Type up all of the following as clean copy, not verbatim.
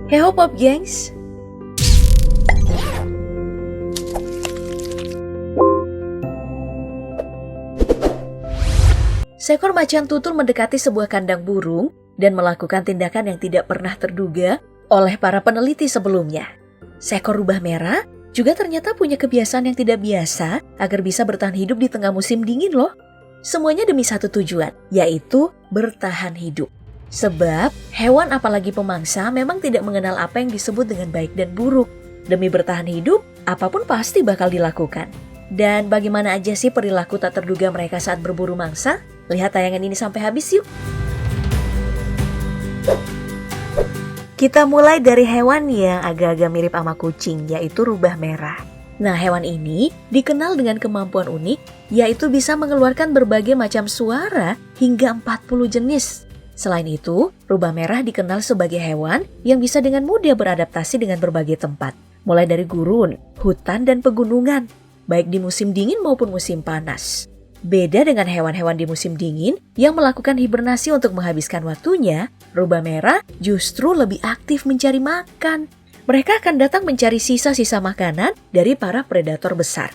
Heho Pop Gengs. Seekor macan tutul mendekati sebuah kandang burung dan melakukan tindakan yang tidak pernah terduga oleh para peneliti sebelumnya. Seekor rubah merah juga ternyata punya kebiasaan yang tidak biasa agar bisa bertahan hidup di tengah musim dingin loh. Semuanya demi satu tujuan, yaitu bertahan hidup. Sebab hewan apalagi pemangsa memang tidak mengenal apa yang disebut dengan baik dan buruk. Demi bertahan hidup, apapun pasti bakal dilakukan. Dan bagaimana aja sih perilaku tak terduga mereka saat berburu mangsa? Lihat tayangan ini sampai habis yuk. Kita mulai dari hewan yang agak-agak mirip sama kucing, yaitu rubah merah. Nah, hewan ini dikenal dengan kemampuan unik, yaitu bisa mengeluarkan berbagai macam suara hingga 40 jenis. Selain itu, rubah merah dikenal sebagai hewan yang bisa dengan mudah beradaptasi dengan berbagai tempat. Mulai dari gurun, hutan, dan pegunungan, baik di musim dingin maupun musim panas. Beda dengan hewan-hewan di musim dingin yang melakukan hibernasi untuk menghabiskan waktunya, rubah merah justru lebih aktif mencari makan. Mereka akan datang mencari sisa-sisa makanan dari para predator besar.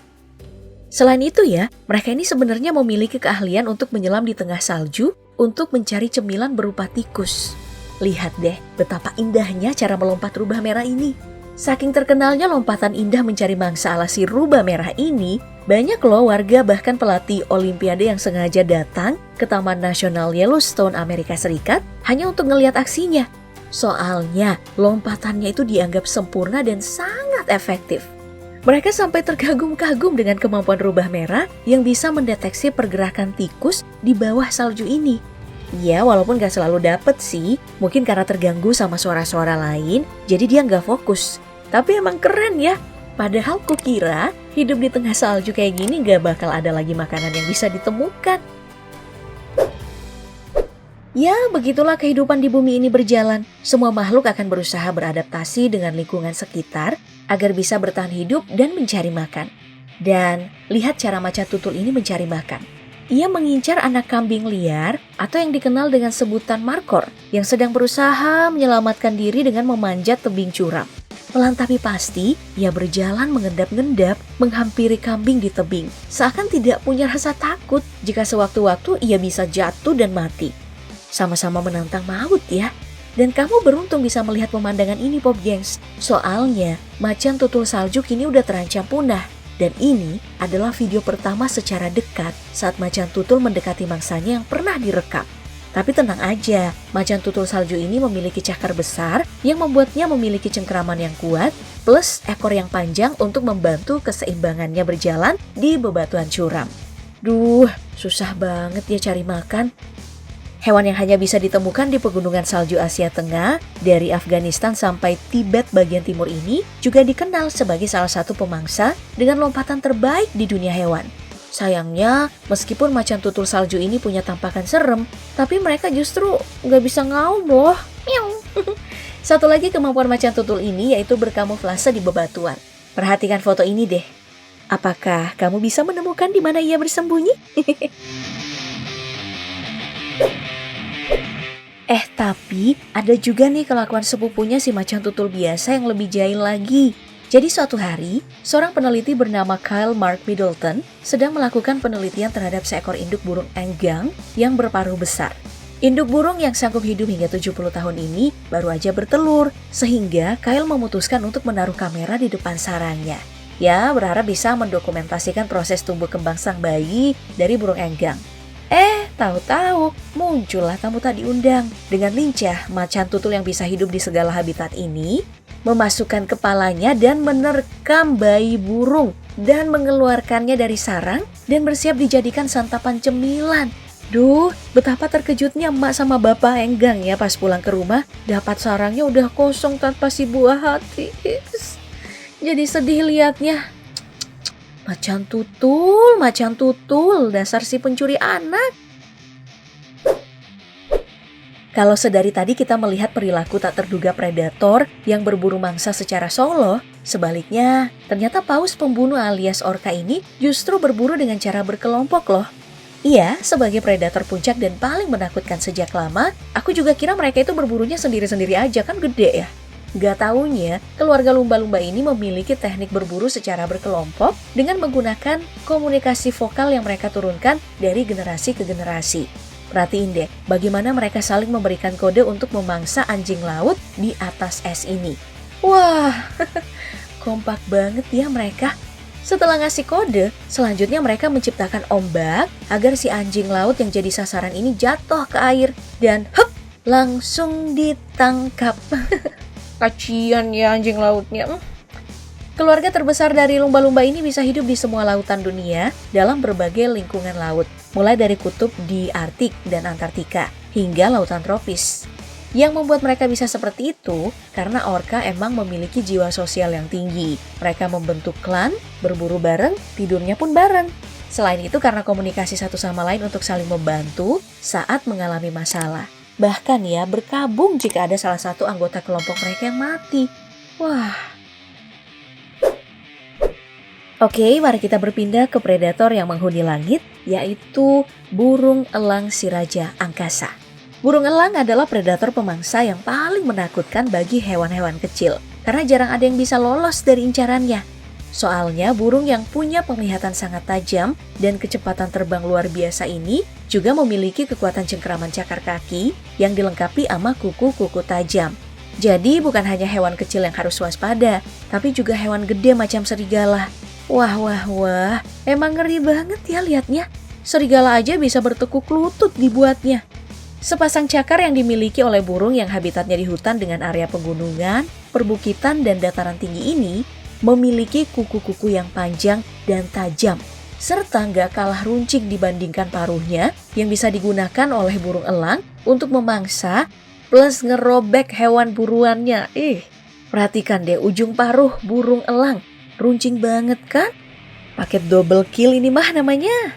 Selain itu ya, mereka ini sebenarnya memiliki keahlian untuk menyelam di tengah salju untuk mencari cemilan berupa tikus. Lihat deh betapa indahnya cara melompat rubah merah ini. Saking terkenalnya lompatan indah mencari mangsa ala si rubah merah ini, banyak loh warga bahkan pelatih olimpiade yang sengaja datang ke Taman Nasional Yellowstone Amerika Serikat hanya untuk ngelihat aksinya. Soalnya lompatannya itu dianggap sempurna dan sangat efektif. Mereka sampai terkagum-kagum dengan kemampuan rubah merah yang bisa mendeteksi pergerakan tikus di bawah salju ini. Ya, walaupun gak selalu dapet sih, mungkin karena terganggu sama suara-suara lain, jadi dia gak fokus. Tapi emang keren ya, padahal kukira hidup di tengah salju kayak gini gak bakal ada lagi makanan yang bisa ditemukan. Ya, begitulah kehidupan di bumi ini berjalan. Semua makhluk akan berusaha beradaptasi dengan lingkungan sekitar agar bisa bertahan hidup dan mencari makan. Dan lihat cara macan tutul ini mencari makan. Ia mengincar anak kambing liar atau yang dikenal dengan sebutan markor yang sedang berusaha menyelamatkan diri dengan memanjat tebing curam. Pelan tapi pasti, ia berjalan mengendap-endap menghampiri kambing di tebing. Seakan tidak punya rasa takut jika sewaktu-waktu ia bisa jatuh dan mati. Sama-sama menantang maut ya. Dan kamu beruntung bisa melihat pemandangan ini Pop Gengs. Soalnya macan tutul salju kini udah terancam punah. Dan ini adalah video pertama secara dekat saat macan tutul mendekati mangsanya yang pernah direkam. Tapi tenang aja, macan tutul salju ini memiliki cakar besar yang membuatnya memiliki cengkraman yang kuat plus ekor yang panjang untuk membantu keseimbangannya berjalan di bebatuan curam. Duh, susah banget ya cari makan. Hewan yang hanya bisa ditemukan di pegunungan salju Asia Tengah, dari Afghanistan sampai Tibet bagian timur ini juga dikenal sebagai salah satu pemangsa dengan lompatan terbaik di dunia hewan. Sayangnya, meskipun macan tutul salju ini punya tampakan serem, tapi mereka justru nggak bisa ngaum loh. Satu lagi kemampuan macan tutul ini yaitu berkamuflase di bebatuan. Perhatikan foto ini deh. Apakah kamu bisa menemukan di mana ia bersembunyi? Tapi ada juga nih kelakuan sepupunya si macan tutul biasa yang lebih jahil lagi. Jadi suatu hari, seorang peneliti bernama Kyle Mark Middleton sedang melakukan penelitian terhadap seekor induk burung enggang yang berparuh besar. Induk burung yang sanggup hidup hingga 70 tahun ini baru aja bertelur, sehingga Kyle memutuskan untuk menaruh kamera di depan sarangnya. Ya, berharap bisa mendokumentasikan proses tumbuh kembang sang bayi dari burung enggang. Tahu-tahu muncullah tamu tak diundang. Dengan lincah, macan tutul yang bisa hidup di segala habitat ini memasukkan kepalanya dan menerkam bayi burung dan mengeluarkannya dari sarang dan bersiap dijadikan santapan cemilan. Duh, betapa terkejutnya emak sama bapak enggang ya pas pulang ke rumah dapat sarangnya udah kosong tanpa si buah hati. Jadi sedih liatnya. Macan tutul, dasar si pencuri anak. Kalau sedari tadi kita melihat perilaku tak terduga predator yang berburu mangsa secara solo, sebaliknya ternyata paus pembunuh alias orca ini justru berburu dengan cara berkelompok loh. Iya, sebagai predator puncak dan paling menakutkan sejak lama, aku juga kira mereka itu berburunya sendiri-sendiri aja, kan gede ya. Gak taunya, keluarga lumba-lumba ini memiliki teknik berburu secara berkelompok dengan menggunakan komunikasi vokal yang mereka turunkan dari generasi ke generasi. Perhatiin deh, bagaimana mereka saling memberikan kode untuk memangsa anjing laut di atas es ini. Wah, kompak banget ya mereka. Setelah ngasih kode, selanjutnya mereka menciptakan ombak agar si anjing laut yang jadi sasaran ini jatuh ke air dan langsung ditangkap. Kasian ya anjing lautnya. Keluarga terbesar dari lumba-lumba ini bisa hidup di semua lautan dunia dalam berbagai lingkungan laut, mulai dari kutub di Arktik dan Antartika hingga lautan tropis. Yang membuat mereka bisa seperti itu karena orca emang memiliki jiwa sosial yang tinggi. Mereka membentuk klan, berburu bareng, tidurnya pun bareng. Selain itu karena komunikasi satu sama lain untuk saling membantu saat mengalami masalah. Bahkan ya, berkabung jika ada salah satu anggota kelompok mereka yang mati. Wah. Oke, mari kita berpindah ke predator yang menghuni langit, yaitu burung elang si raja angkasa. Burung elang adalah predator pemangsa yang paling menakutkan bagi hewan-hewan kecil, karena jarang ada yang bisa lolos dari incarannya. Soalnya burung yang punya penglihatan sangat tajam dan kecepatan terbang luar biasa ini juga memiliki kekuatan cengkeraman cakar kaki yang dilengkapi sama kuku-kuku tajam. Jadi bukan hanya hewan kecil yang harus waspada, tapi juga hewan gede macam serigala. Wah, emang ngeri banget ya liatnya. Serigala aja bisa bertekuk lutut dibuatnya. Sepasang cakar yang dimiliki oleh burung yang habitatnya di hutan dengan area pegunungan, perbukitan, dan dataran tinggi ini memiliki kuku-kuku yang panjang dan tajam, serta nggak kalah runcing dibandingkan paruhnya yang bisa digunakan oleh burung elang untuk memangsa plus ngerobek hewan buruannya. Perhatikan deh ujung paruh burung elang, runcing banget kan? Paket double kill ini mah namanya.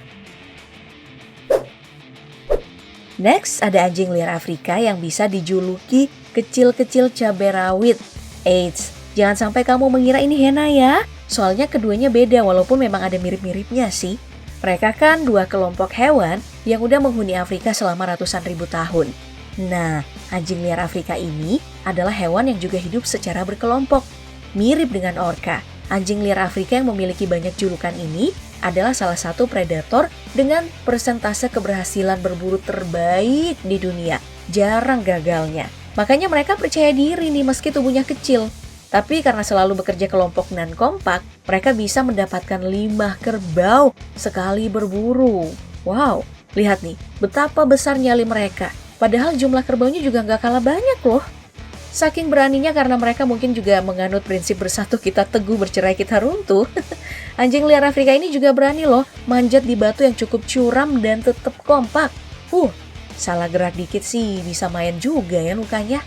Next, ada anjing liar Afrika yang bisa dijuluki kecil-kecil cabai rawit. Eits, jangan sampai kamu mengira ini hena ya. Soalnya keduanya beda walaupun memang ada mirip-miripnya sih. Mereka kan dua kelompok hewan yang udah menghuni Afrika selama ratusan ribu tahun. Nah, anjing liar Afrika ini adalah hewan yang juga hidup secara berkelompok. Mirip dengan orca, anjing liar Afrika yang memiliki banyak julukan ini adalah salah satu predator dengan persentase keberhasilan berburu terbaik di dunia. Jarang gagalnya. Makanya mereka percaya diri nih meski tubuhnya kecil. Tapi karena selalu bekerja kelompok dan kompak, mereka bisa mendapatkan 5 kerbau sekali berburu. Wow, lihat nih betapa besar nyali mereka. Padahal jumlah kerbaunya juga nggak kalah banyak loh. Saking beraninya karena mereka mungkin juga menganut prinsip bersatu kita teguh bercerai kita runtuh. Anjing liar Afrika ini juga berani loh manjat di batu yang cukup curam dan tetap kompak. Salah gerak dikit sih bisa main juga ya lukanya.